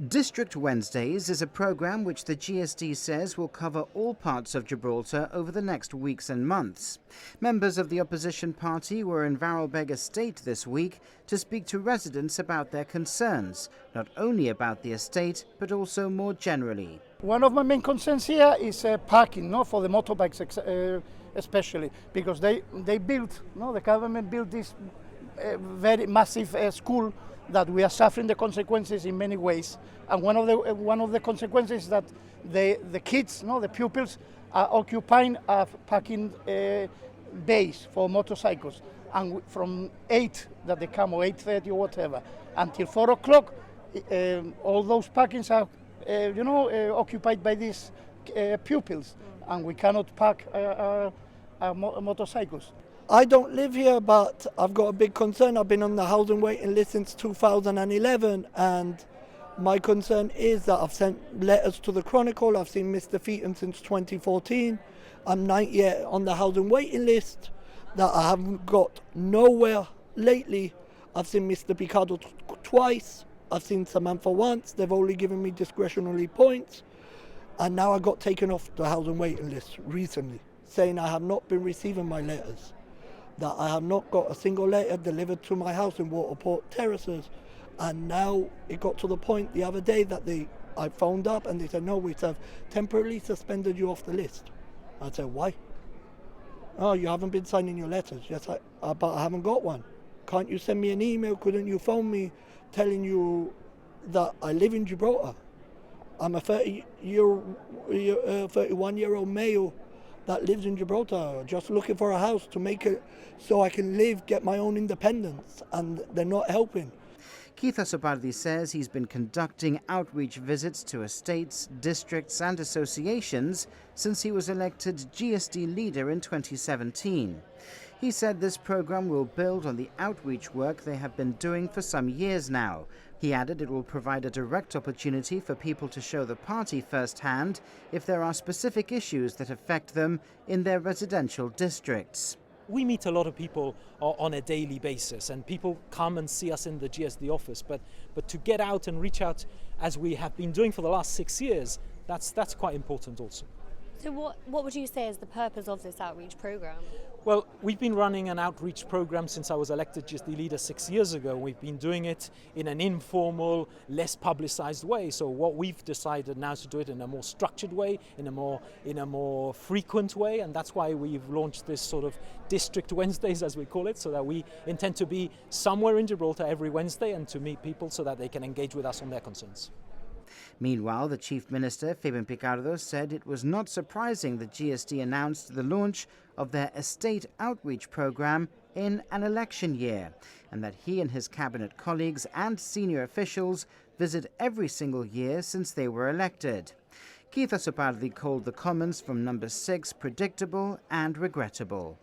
District Wednesdays is a programme which the GSD says will cover all parts of Gibraltar over the next weeks and months. Members of the opposition party were in Varelbeg Estate this week to speak to residents about their concerns, not only about the estate but also more generally. One of my main concerns here is parking, for the motorbikes especially, because they built, the government built this very massive school that we are suffering the consequences in many ways, and one of the consequences is that the kids, the pupils, are occupying a parking base for motorcycles, and from 8 that they come, or 8:30 or whatever, until 4 o'clock, all those parkings are occupied by these pupils, and we cannot park motorcycles. I don't live here, but I've got a big concern. I've been on the housing waiting list since 2011, and my concern is that I've sent letters to the Chronicle. I've seen Mr. Featon since 2014. I'm 90 on the housing waiting list, that I haven't got nowhere lately. I've seen Mr. Picado twice. I've seen Samantha once. They've only given me discretionary points. And now I got taken off the housing waiting list recently, saying I have not been receiving my letters, that I have not got a single letter delivered to my house in Waterport Terraces. And now it got to the point the other day that I phoned up and they said, no, we have temporarily suspended you off the list. I said, why? Oh, you haven't been signing your letters. Yes, but I haven't got one. Can't you send me an email? Couldn't you phone me telling you that I live in Gibraltar? I'm a 31-year-old male that lives in Gibraltar, just looking for a house to make it so I can live, get my own independence, and they're not helping. Keith Azopardi says he's been conducting outreach visits to estates, districts and associations since he was elected GSD Leader in 2017. He said this programme will build on the outreach work they have been doing for some years now. He added it will provide a direct opportunity for people to show the party firsthand if there are specific issues that affect them in their residential districts. We meet a lot of people on a daily basis, and people come and see us in the GSD office, but to get out and reach out as we have been doing for the last 6 years, that's quite important also. So what would you say is the purpose of this outreach programme? Well, we've been running an outreach programme since I was elected GSD Leader 6 years ago. We've been doing it in an informal, less publicised way. So what we've decided now is to do it in a more structured way, in a more frequent way, and that's why we've launched this sort of District Wednesdays, as we call it, so that we intend to be somewhere in Gibraltar every Wednesday and to meet people so that they can engage with us on their concerns. Meanwhile, the Chief Minister, Fabian Picardo, said it was not surprising that GSD announced the launch of their estate outreach programme in an election year, and that he and his cabinet colleagues and senior officials visit every single year since they were elected. Keith Azopardi called the comments from Number 6 predictable and regrettable.